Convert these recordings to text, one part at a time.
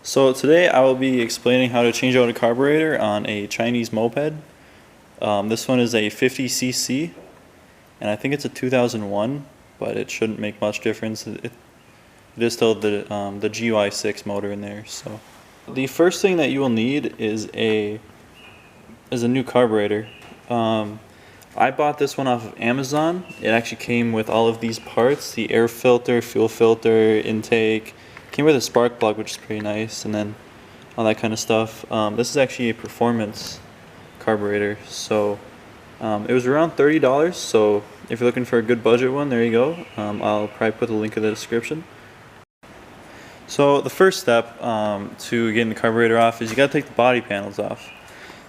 So today I will be explaining how to change out a carburetor on a Chinese moped. This one is a 50cc and I think it's a 2001, but it shouldn't make much difference. It is still the gy6 motor in there. So the first thing that you will need is a new carburetor. I bought this one off of Amazon. It actually came with all of these parts: the air filter, fuel filter, intake. Came with a spark plug, which is pretty nice, and then all that kind of stuff. This is actually a performance carburetor, so it was around $30. So if you're looking for a good budget one, there you go. I'll probably put the link in the description. So the first step to getting the carburetor off is you gotta take the body panels off.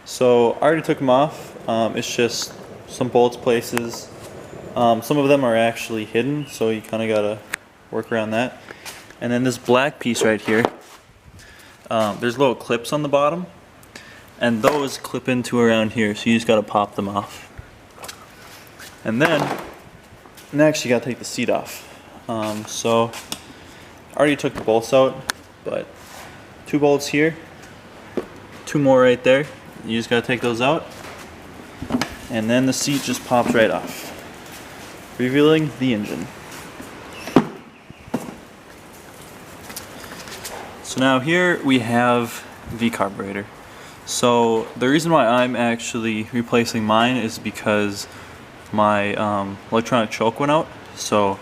So I already took them off. It's just some bolts places. Some of them are actually hidden, so you kind of gotta work around that. And then this black piece right here, there's little clips on the bottom, and those clip into around here, so you just gotta pop them off. And then next you gotta take the seat off. So I already took the bolts out, but 2 bolts here, 2 more right there. You just gotta take those out, and then the seat just pops right off, revealing the engine. So now here we have the carburetor. So the reason why I'm actually replacing mine is because my electronic choke went out. So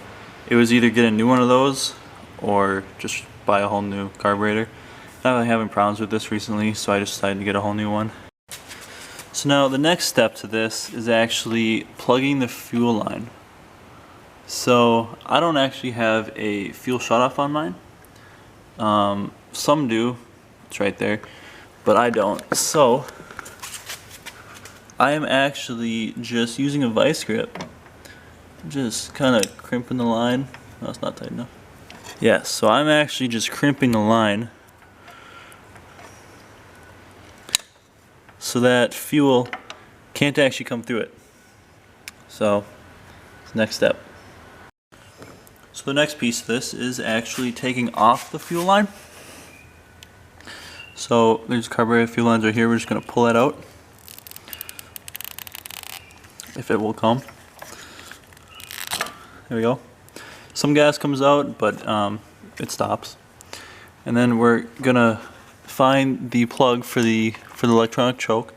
it was either get a new one of those or just buy a whole new carburetor. I've been having problems with this recently, so I decided to get a whole new one. So now the next step to this is actually plugging the fuel line. So I don't actually have a fuel shutoff on mine. Some do, it's right there, but I don't. So I am actually just using a vice grip, just kind of crimping the line. No, it's not tight enough. Yeah, so I'm actually just crimping the line so that fuel can't actually come through it. So next step. So the next piece of this is actually taking off the fuel line. So there's carburetor fuel lines right here. We're just going to pull that out, if it will come. There we go. Some gas comes out, but it stops. And then we're going to find the plug for the electronic choke.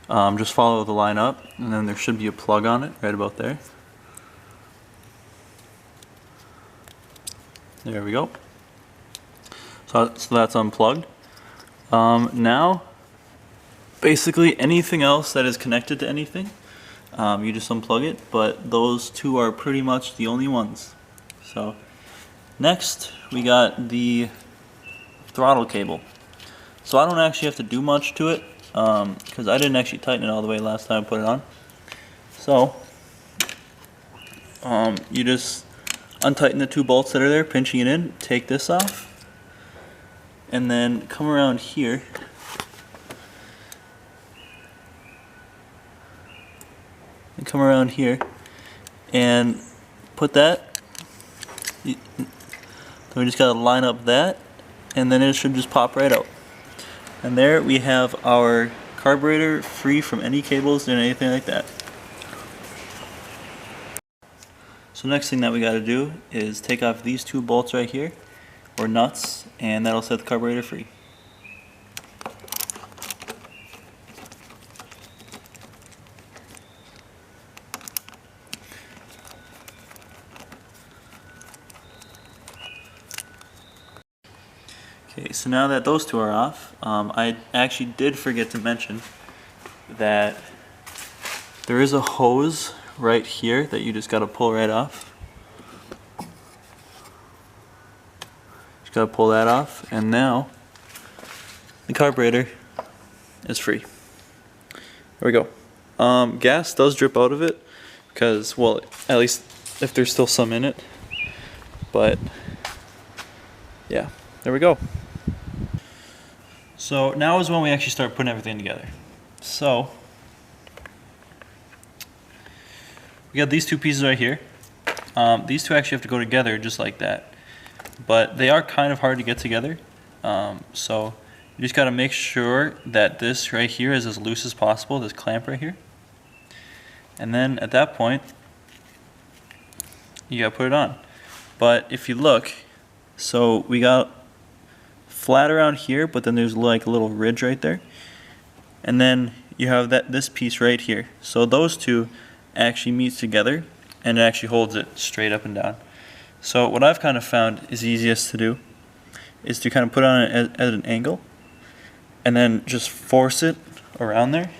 Just follow the line up, and then there should be a plug on it right about there. There we go. So that's unplugged. Now, basically anything else that is connected to anything, you just unplug it, but those 2 are pretty much the only ones. So next we got the throttle cable. So I don't actually have to do much to it, because I didn't actually tighten it all the way last time I put it on. So you just untighten the 2 bolts that are there, pinching it in, take this off, and then come around here and put that. Then we just gotta line up that, and then it should just pop right out. And there we have our carburetor free from any cables and anything like that. So next thing that we got to do is take off these 2 bolts right here, or nuts, and that'll set the carburetor free. Okay, so now that those 2 are off, I actually did forget to mention that there is a hose right here that you just got to pull right off. Just got to pull that off, and now the carburetor is free. There we go. Gas does drip out of it because, well, at least if there's still some in it, but yeah, there we go. So now is when we actually start putting everything together. So we got these 2 pieces right here. These 2 actually have to go together just like that, but they are kind of hard to get together. So you just got to make sure that this right here is as loose as possible, this clamp right here. And then at that point, you got to put it on. But if you look, so we got flat around here, but then there's like a little ridge right there. And then you have this piece right here. So those two actually meet together and it actually holds it straight up and down. So what I've kind of found is easiest to do is to kind of put it on at an angle and then just force it around there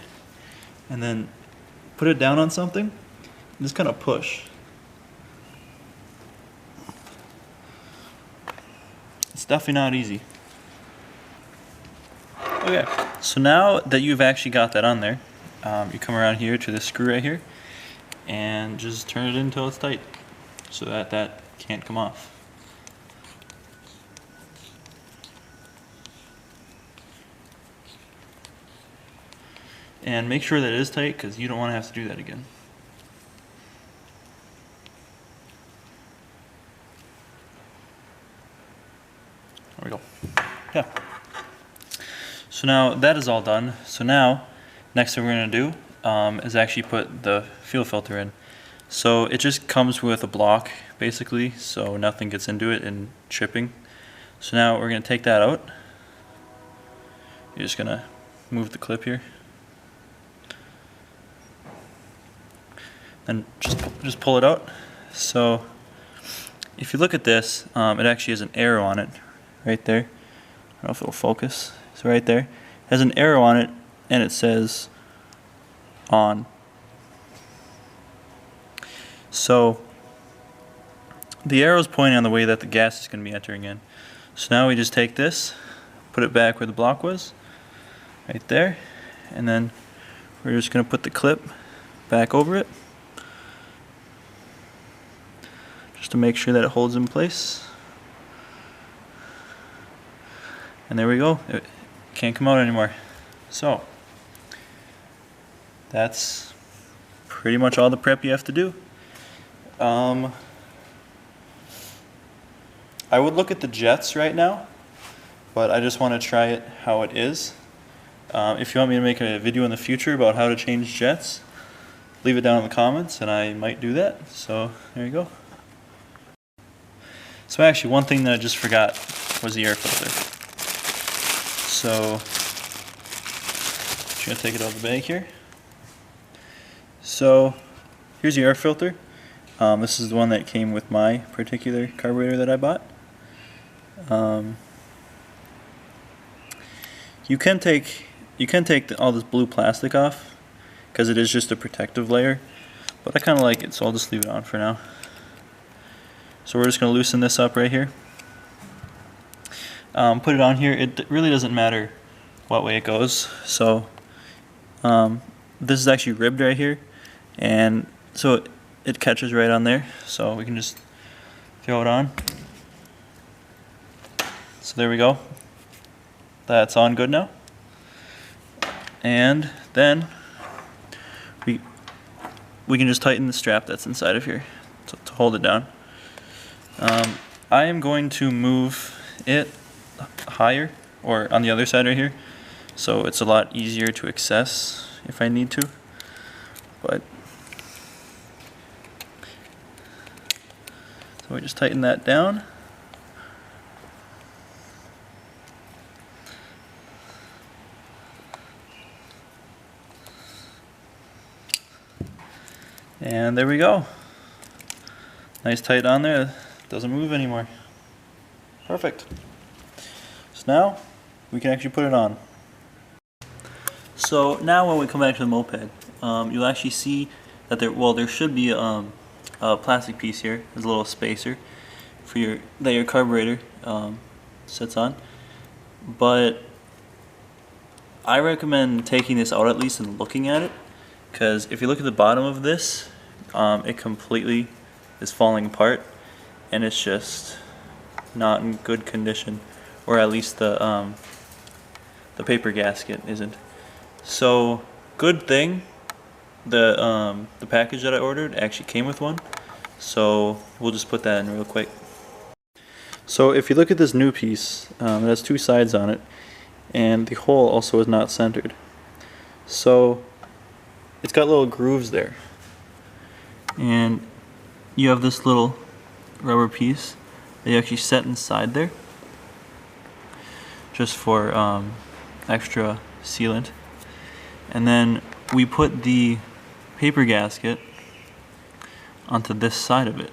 and then put it down on something and just kind of push. It's definitely not easy. Okay, so now that you've actually got that on there, you come around here to this screw right here and just turn it until it's tight so that that can't come off. And make sure that it is tight because you don't want to have to do that again. There we go. Yeah. So now that is all done. So now, next thing we're going to do is actually put the fuel filter in. So it just comes with a block basically, so nothing gets into it and chipping. So now we're going to take that out. You're just going to move the clip here. And just pull it out. So if you look at this, it actually has an arrow on it right there. I don't know if it'll focus. So right there, it has an arrow on it and it says on. So the arrow is pointing on the way that the gas is going to be entering in. So now we just take this, put it back where the block was, right there, and then we're just going to put the clip back over it just to make sure that it holds in place. And there we go. It can't come out anymore. So that's pretty much all the prep you have to do. I would look at the jets right now, but I just want to try it how it is. If you want me to make a video in the future about how to change jets, leave it down in the comments and I might do that. So there you go. So actually one thing that I just forgot was the air filter. So just going to take it out of the bag here. So here's the air filter. This is the one that came with my particular carburetor that I bought. You can take all this blue plastic off because it is just a protective layer, but I kind of like it, so I'll just leave it on for now. So we're just going to loosen this up right here. Put it on here. It really doesn't matter what way it goes. So this is actually ribbed right here, and so it catches right on there. So we can just throw it on. So there we go. That's on good now. And then we can just tighten the strap that's inside of here to hold it down. I am going to move it higher, or on the other side right here, so it's a lot easier to access if I need to. But so we just tighten that down. And there we go. Nice tight on there. Doesn't move anymore. Perfect. So now we can actually put it on. So now when we come back to the moped, you'll actually see that there should be a plastic piece here. There's a little spacer for that your carburetor sits on. But I recommend taking this out at least and looking at it, because if you look at the bottom of this, it completely is falling apart and it's just not in good condition, or at least the paper gasket isn't. So good thing the package that I ordered actually came with one, so we'll just put that in real quick. So if you look at this new piece, it has two sides on it, and the hole also is not centered. So it's got little grooves there, and you have this little rubber piece that you actually set inside there just for extra sealant. And then we put the paper gasket onto this side of it.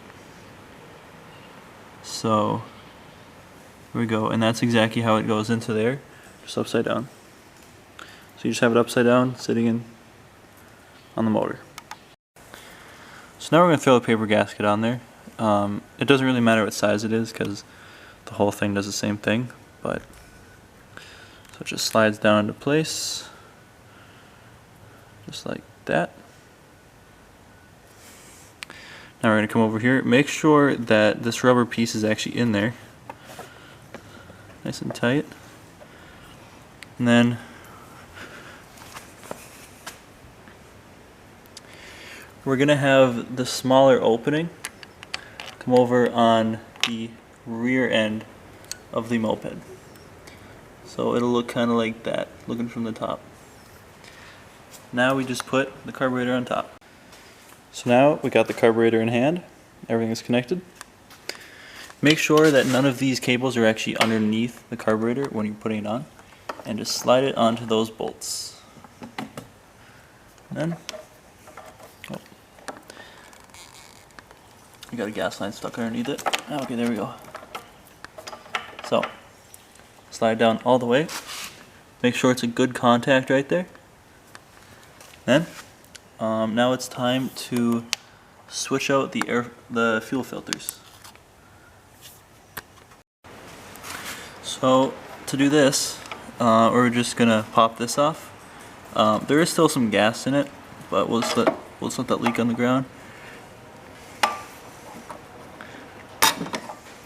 So here we go, and that's exactly how it goes into there, just upside down. So you just have it upside down, sitting in on the motor. So now we're going to throw the paper gasket on there. It doesn't really matter what size it is because the whole thing does the same thing, but so it just slides down into place, just like that. Now we're going to come over here, make sure that this rubber piece is actually in there, nice and tight, and then we're going to have the smaller opening come over on the rear end of the moped. So it'll look kind of like that, looking from the top. Now we just put the carburetor on top. So now we got the carburetor in hand, everything is connected. Make sure that none of these cables are actually underneath the carburetor when you're putting it on, and just slide it onto those bolts. And then, you got a gas line stuck underneath it. Okay, there we go. So, slide down all the way. Make sure it's a good contact right there. Then, now it's time to switch out the fuel filters. So, to do this, we're just gonna pop this off. There is still some gas in it, but we'll just let that leak on the ground.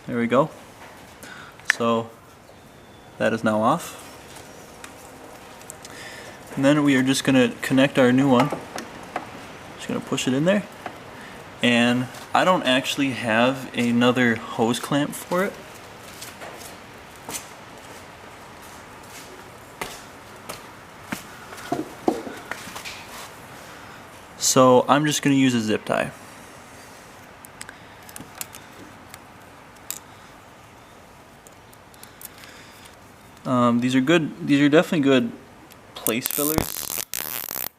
There we go. So that is now off. And then we are just going to connect our new one. Just going to push it in there. And I don't actually have another hose clamp for it. So I'm just going to use a zip tie. These are good. These are definitely good place fillers.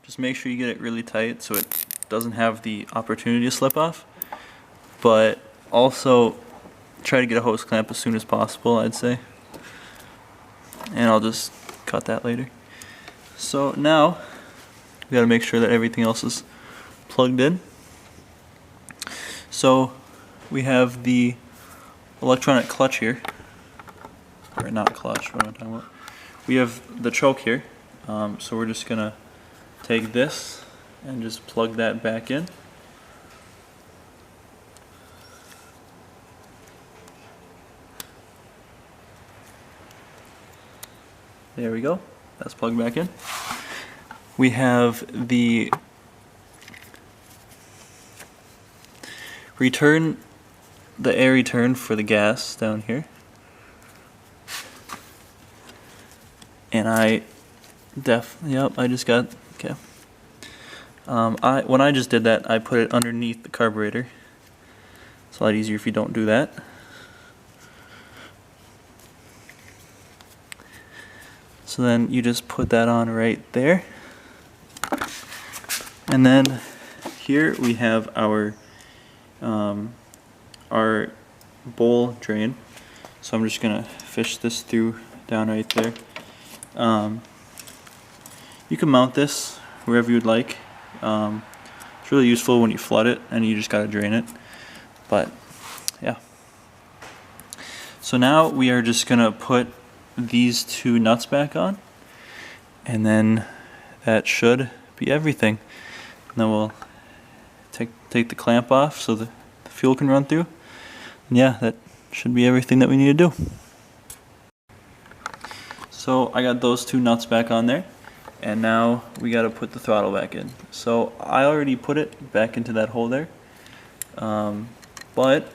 Just make sure you get it really tight so it doesn't have the opportunity to slip off. But also try to get a hose clamp as soon as possible, I'd say. And I'll just cut that later. So now we got to make sure that everything else is plugged in. So we have the electronic clutch here. Or not clutch, what am I talking about? We have the choke here, so we're just gonna take this and just plug that back in. There we go, that's plugged back in. We have the air return for the gas down here. And I just got, okay. When I just did that, I put it underneath the carburetor. It's a lot easier if you don't do that. So then you just put that on right there. And then here we have our bowl drain. So I'm just gonna fish this through down right there. You can mount this wherever you'd like. It's really useful when you flood it and you just gotta drain it. But yeah. So now we are just gonna put these two nuts back on, and then that should be everything. And then we'll take the clamp off so the fuel can run through. And yeah, that should be everything that we need to do. So I got those two nuts back on there, and now we got to put the throttle back in. So I already put it back into that hole there, but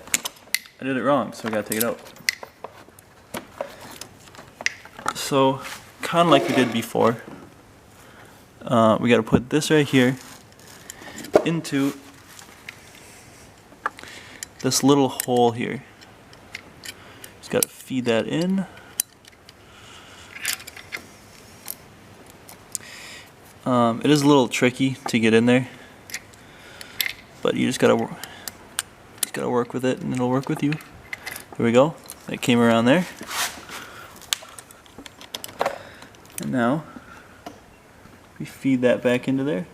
I did it wrong, so I got to take it out. So kind of like we did before, we got to put this right here into this little hole here. Just got to feed that in. It is a little tricky to get in there, but you just gotta work with it, and it'll work with you. Here we go. That came around there, and now we feed that back into there,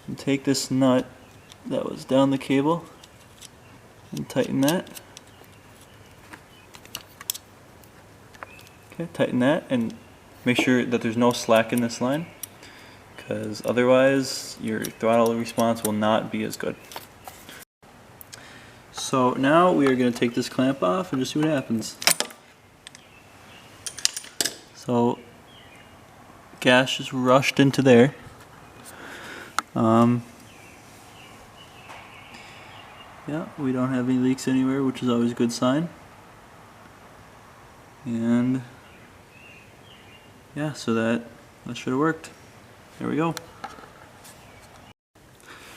and take this nut that was down the cable and tighten that. Okay, tighten that, and make sure that there's no slack in this line, because otherwise your throttle response will not be as good. So now we are going to take this clamp off and just see what happens. So gas just rushed into there. Yeah, we don't have any leaks anywhere, which is always a good sign. And yeah, so that should have worked. There we go.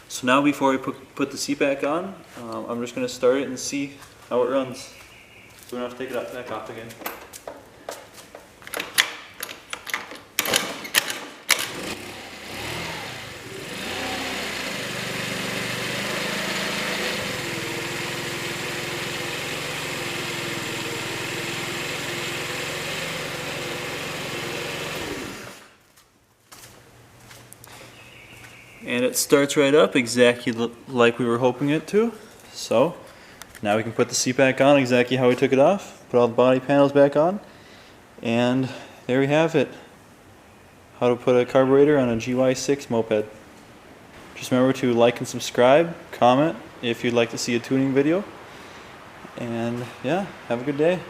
So now before we put the seat back on, I'm just going to start it and see how it runs. So we don't have to take it back off again. And it starts right up exactly like we were hoping it to. So now we can put the seat back on exactly how we took it off, put all the body panels back on, and there we have it. How to put a carburetor on a gy6 moped. Just remember to like and subscribe, comment if you'd like to see a tuning video, and yeah, have a good day.